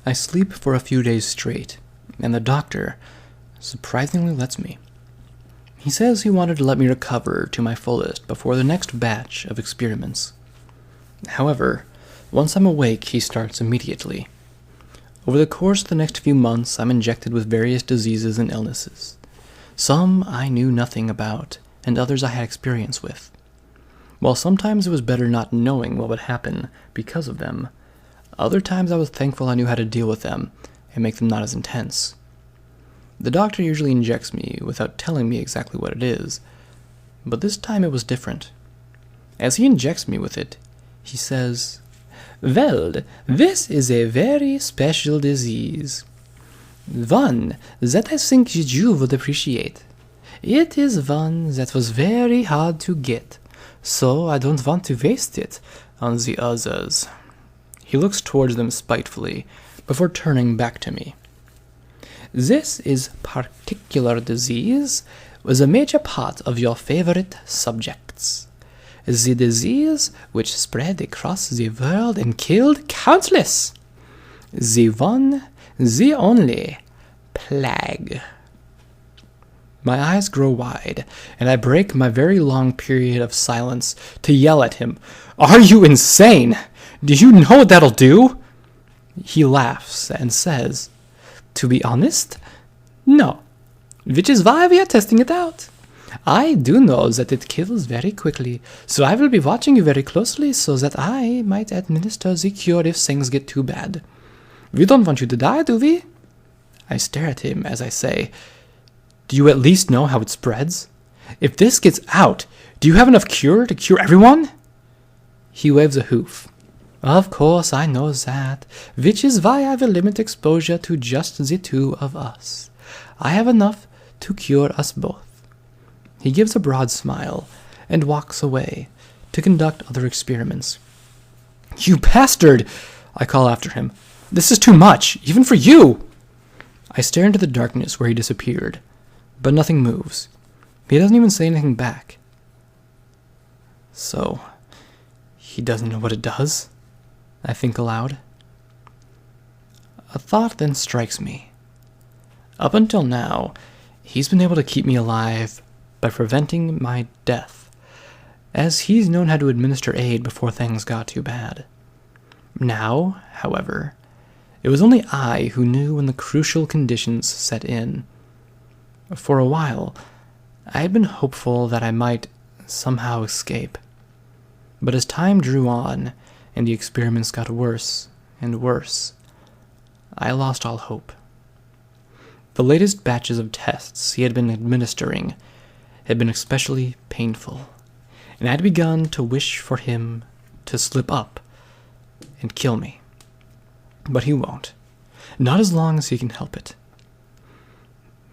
I sleep for a few days straight, and the doctor surprisingly lets me. He says he wanted to let me recover to my fullest before the next batch of experiments. However, once I'm awake, he starts immediately. Over the course of the next few months, I'm injected with various diseases and illnesses. Some I knew nothing about, and others I had experience with. While sometimes it was better not knowing what would happen because of them, other times I was thankful I knew how to deal with them and make them not as intense. The doctor usually injects me without telling me exactly what it is, but this time it was different. As he injects me with it, he says, "Well, this is a very special disease. One that I think that you would appreciate. It is one that was very hard to get, so I don't want to waste it on the others." He looks towards them spitefully before turning back to me. "This is particular disease was a major part of your favorite subjects. The disease which spread across the world and killed countless. The one, the only, plague." My eyes grow wide, and I break my very long period of silence to yell at him, "Are you insane? Do you know what that'll do?" He laughs and says, "To be honest, no, which is why we are testing it out. I do know that it kills very quickly, so I will be watching you very closely so that I might administer the cure if things get too bad. We don't want you to die, do we?" I stare at him as I say, "Do you at least know how it spreads? If this gets out, do you have enough cure to cure everyone?" He waves a hoof. "Of course I know that, which is why I will limit exposure to just the two of us. I have enough to cure us both." He gives a broad smile and walks away to conduct other experiments. "You bastard!" I call after him. "This is too much, even for you!" I stare into the darkness where he disappeared, but nothing moves. He doesn't even say anything back. So, he doesn't know what it does? I think aloud. A thought then strikes me. Up until now, he's been able to keep me alive by preventing my death, as he's known how to administer aid before things got too bad. Now, however, it was only I who knew when the crucial conditions set in. For a while, I had been hopeful that I might somehow escape. But as time drew on, and the experiments got worse and worse, I lost all hope. The latest batches of tests he had been administering had been especially painful, and I had begun to wish for him to slip up and kill me. But he won't. Not as long as he can help it.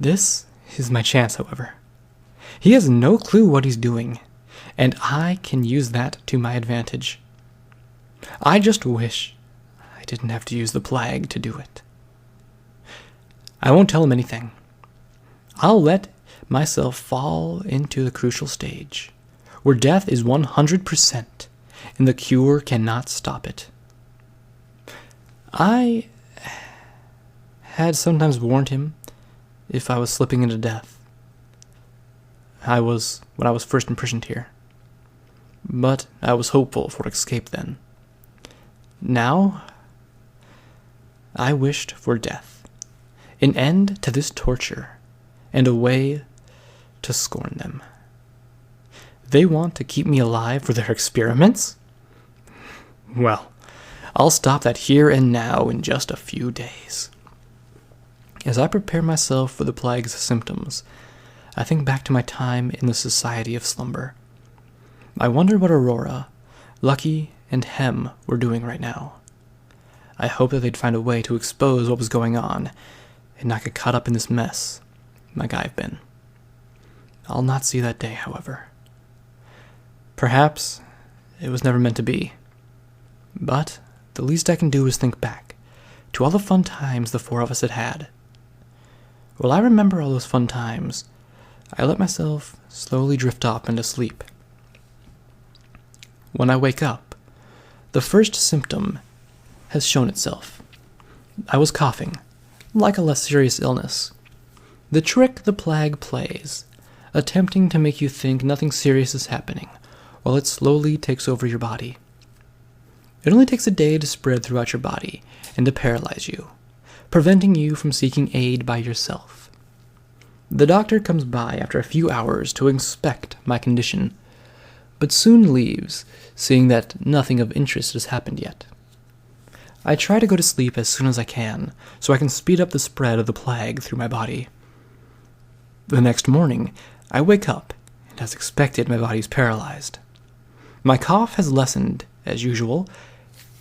This is my chance, however. He has no clue what he's doing, and I can use that to my advantage. I just wish I didn't have to use the plague to do it. I won't tell him anything. I'll let myself fall into the crucial stage, where death is 100%, and the cure cannot stop it. I had sometimes warned him if I was slipping into death. When I was first imprisoned here. But I was hopeful for escape then. Now, I wished for death, an end to this torture, and a way to scorn them. They want to keep me alive for their experiments? Well, I'll stop that here and now in just a few days. As I prepare myself for the plague's symptoms, I think back to my time in the Society of Slumber. I wondered what Aurora, Lucky, and Hem were doing right now. I hoped that they'd find a way to expose what was going on and not get caught up in this mess like I've been. I'll not see that day, however. Perhaps it was never meant to be. But the least I can do is think back to all the fun times the four of us had had. While I remember all those fun times, I let myself slowly drift off into sleep. When I wake up, the first symptom has shown itself. I was coughing, like a less serious illness. The trick the plague plays, attempting to make you think nothing serious is happening, while it slowly takes over your body. It only takes a day to spread throughout your body and to paralyze you, preventing you from seeking aid by yourself. The doctor comes by after a few hours to inspect my condition, but soon leaves, seeing that nothing of interest has happened yet. I try to go to sleep as soon as I can, so I can speed up the spread of the plague through my body. The next morning, I wake up, and as expected, my body's paralyzed. My cough has lessened, as usual,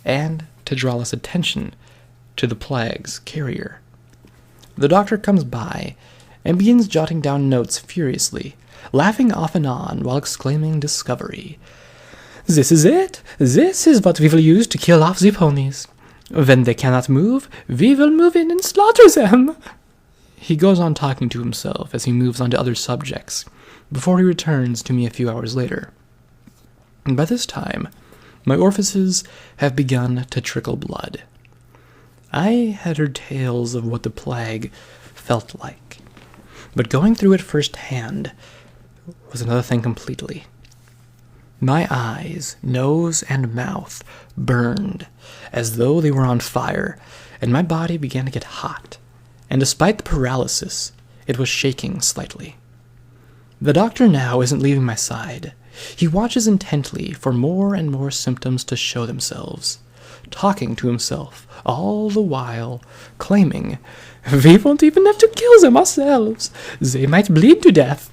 and to draw less attention to the plague's carrier. The doctor comes by and begins jotting down notes furiously, laughing off and on while exclaiming discovery. "This is it! This is what we will use to kill off the ponies. When they cannot move, we will move in and slaughter them." He goes on talking to himself as he moves on to other subjects, before he returns to me a few hours later. And by this time, my orifices have begun to trickle blood. I had heard tales of what the plague felt like, but going through it firsthand was another thing completely. My eyes, nose, and mouth burned as though they were on fire, and my body began to get hot, and despite the paralysis, it was shaking slightly. The doctor now isn't leaving my side. He watches intently for more and more symptoms to show themselves, talking to himself all the while, claiming, "We won't even have to kill them ourselves. They might bleed to death."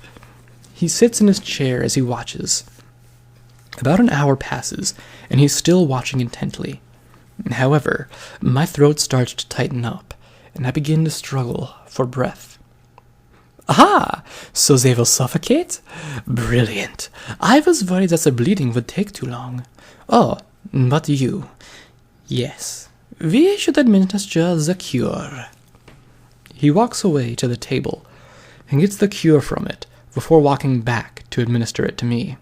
He sits in his chair as he watches. About an hour passes, and he's still watching intently. However, my throat starts to tighten up, and I begin to struggle for breath. "Ah, so they will suffocate? Brilliant. I was worried that the bleeding would take too long. Oh, but you. Yes, we should administer the cure." He walks away to the table and gets the cure from it before walking back to administer it to me.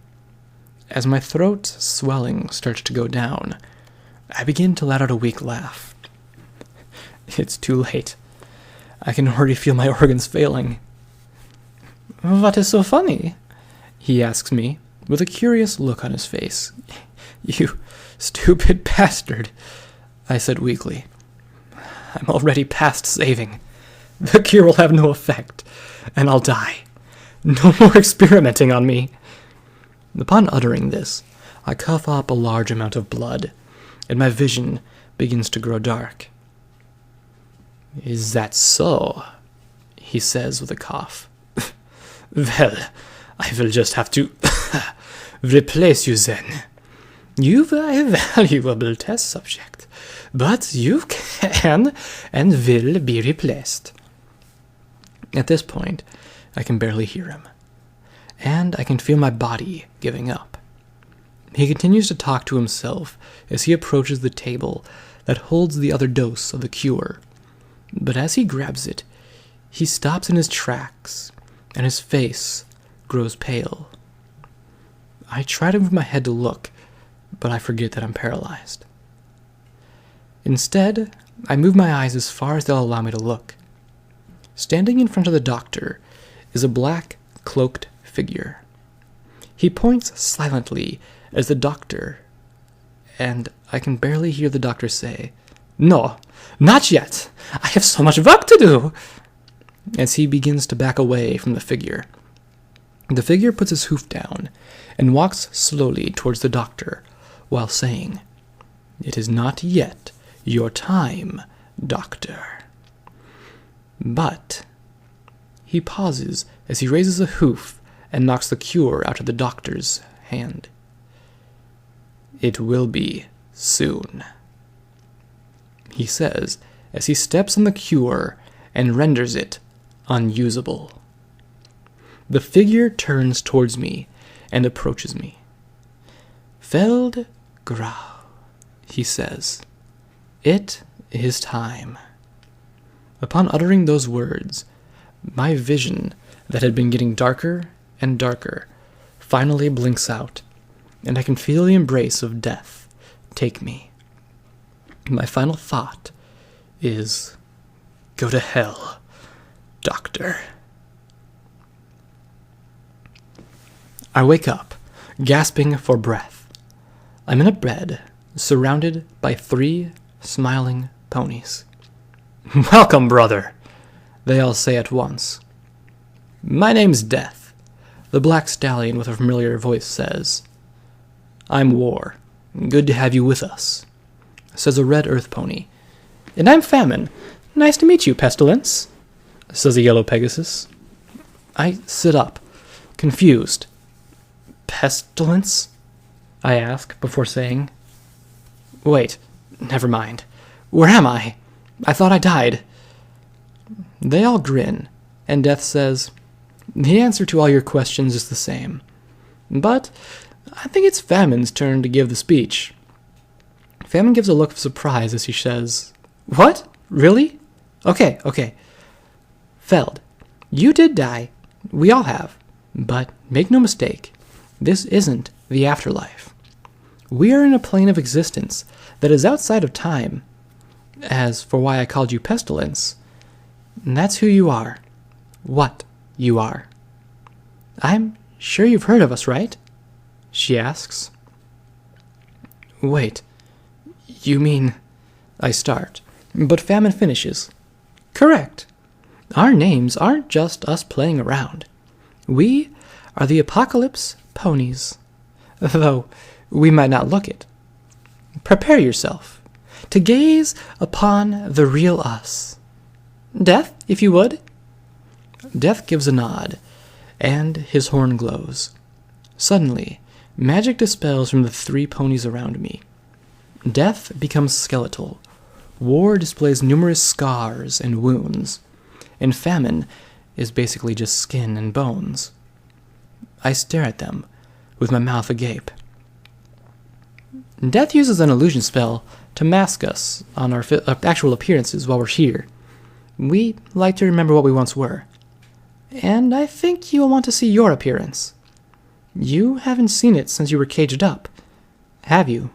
As my throat's swelling starts to go down, I begin to let out a weak laugh. It's too late. I can already feel my organs failing. "What is so funny?" he asks me, with a curious look on his face. "You stupid bastard," I said weakly. "I'm already past saving. The cure will have no effect, and I'll die. No more experimenting on me." Upon uttering this, I cough up a large amount of blood, and my vision begins to grow dark. "Is that so?" he says with a cough. "Well, I will just have to replace you then. You were a valuable test subject, but you can and will be replaced." At this point, I can barely hear him, and I can feel my body giving up. He continues to talk to himself as he approaches the table that holds the other dose of the cure, but as he grabs it, he stops in his tracks, and his face grows pale. I try to move my head to look, but I forget that I'm paralyzed. Instead, I move my eyes as far as they'll allow me to look. Standing in front of the doctor is a black, cloaked figure. He points silently as the doctor, and I can barely hear the doctor say, "No, not yet. I have so much work to do," as he begins to back away from the figure. The figure puts his hoof down and walks slowly towards the doctor while saying, "It is not yet your time, doctor." But he pauses as he raises a hoof and knocks the cure out of the doctor's hand. "It will be soon," he says as he steps on the cure and renders it unusable. The figure turns towards me and approaches me. "Feld Grau," he says. "It is time." Upon uttering those words, my vision that had been getting darker and darker finally blinks out, and I can feel the embrace of death take me. My final thought is go to hell, Doctor. I wake up, gasping for breath. I'm in a bed, surrounded by 3 smiling ponies. "Welcome, brother," they all say at once. "My name's Death," the black stallion with a familiar voice says. "I'm War. Good to have you with us," says a red earth pony. "And I'm Famine. Nice to meet you, Pestilence," says a yellow Pegasus. I sit up, confused. "Pestilence?" I ask before saying, "Wait, never mind. Where am I? I thought I died." They all grin, and Death says, "The answer to all your questions is the same. But I think it's Famine's turn to give the speech." Famine gives a look of surprise as he says, "What? Really? Okay. Feld, you did die. We all have. But make no mistake, this isn't the afterlife. We are in a plane of existence that is outside of time. As for why I called you Pestilence, that's who you are. What you are. I'm sure you've heard of us, right?" she asks. "Wait, you mean..." I start, but Famine finishes. "Correct. Our names aren't just us playing around. We are the Apocalypse Ponies, though we might not look it. Prepare yourself to gaze upon the real us. Death, if you would." Death gives a nod, and his horn glows. Suddenly, magic dispels from the 3 ponies around me. Death becomes skeletal. War displays numerous scars and wounds, and Famine is basically just skin and bones. I stare at them, with my mouth agape. Death uses an illusion spell to mask us on our actual appearances while we're here. We like to remember what we once were. And I think you'll want to see your appearance. You haven't seen it since you were caged up, have you?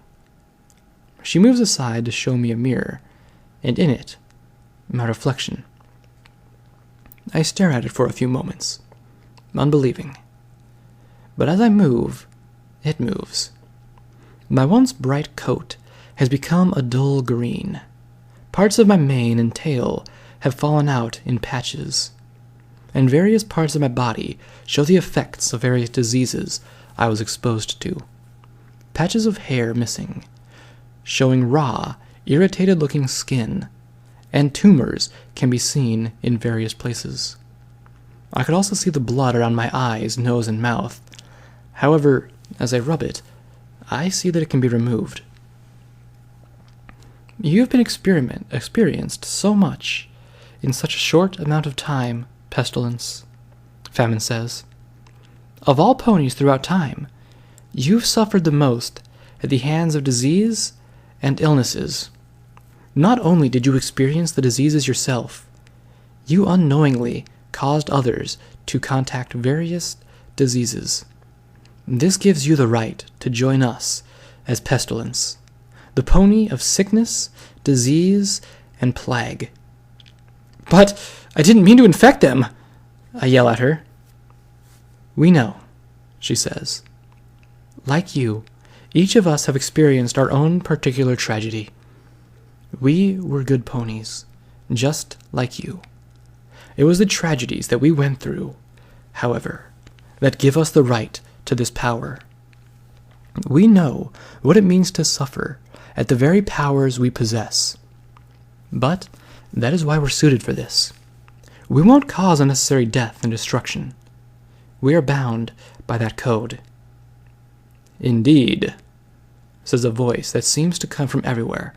She moves aside to show me a mirror, and in it, my reflection. I stare at it for a few moments, unbelieving. But as I move, it moves. My once bright coat has become a dull green. Parts of my mane and tail have fallen out in patches, and various parts of my body show the effects of various diseases I was exposed to. Patches of hair missing, showing raw, irritated-looking skin, and tumors can be seen in various places. I could also see the blood around my eyes, nose, and mouth. However, as I rub it, I see that it can be removed. You have been experienced so much in such a short amount of time, Pestilence, Famine says. Of all ponies throughout time, you've suffered the most at the hands of disease and illnesses. Not only did you experience the diseases yourself, you unknowingly caused others to contract various diseases. This gives you the right to join us as Pestilence, the pony of sickness, disease, and plague. But I didn't mean to infect them, I yell at her. We know, she says. Like you, each of us have experienced our own particular tragedy. We were good ponies, just like you. It was the tragedies that we went through, however, that give us the right to this power. We know what it means to suffer at the very powers we possess. But that is why we're suited for this. We won't cause unnecessary death and destruction. We are bound by that code. Indeed, says a voice that seems to come from everywhere.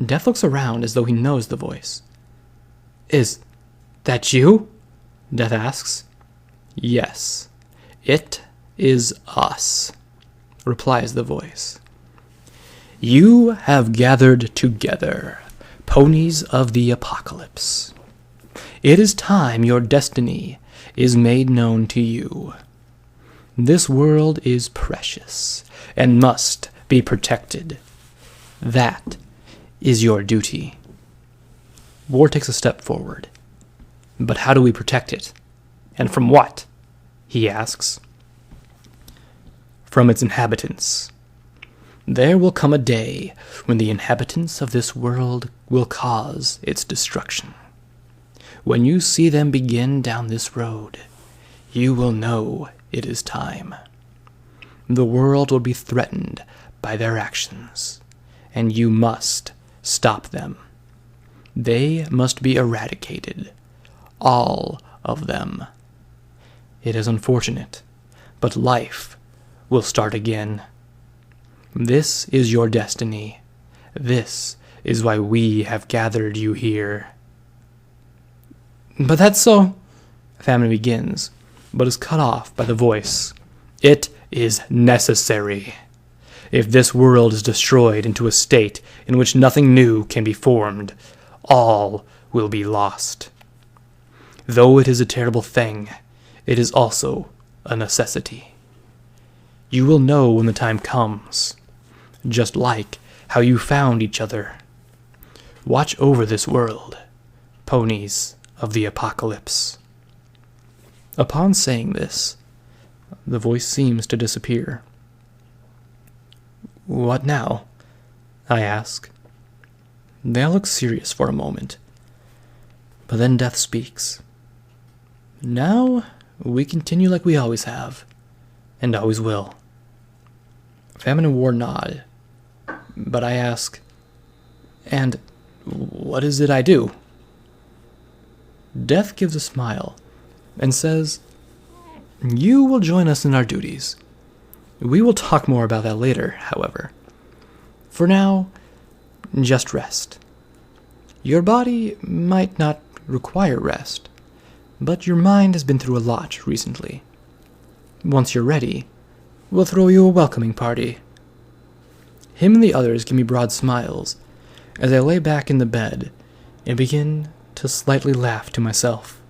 Death looks around as though he knows the voice. Is that you? Death asks. Yes, it is us, replies the voice. You have gathered together, ponies of the apocalypse. It is time your destiny is made known to you. This world is precious and must be protected. That is your duty. War takes a step forward. But how do we protect it? And from what? He asks. From its inhabitants. There will come a day when the inhabitants of this world will cause its destruction. When you see them begin down this road, you will know it is time. The world will be threatened by their actions, and you must stop them. They must be eradicated, all of them. It is unfortunate, but life will start again. This is your destiny. This is why we have gathered you here. But that's so... Famine begins, but is cut off by the voice. It is necessary. If this world is destroyed into a state in which nothing new can be formed, all will be lost. Though it is a terrible thing, it is also a necessity. You will know when the time comes, just like how you found each other. Watch over this world, ponies of the apocalypse. Upon saying this, the voice seems to disappear. What now? I ask. They all look serious for a moment, but then Death speaks. Now we continue like we always have, and always will. Famine and War nod, but I ask, and what is it I do? Death gives a smile and says, you will join us in our duties. We will talk more about that later, however. For now, just rest. Your body might not require rest, but your mind has been through a lot recently. Once you're ready, we'll throw you a welcoming party. Him and the others give me broad smiles as I lay back in the bed and begin to slightly laugh to myself.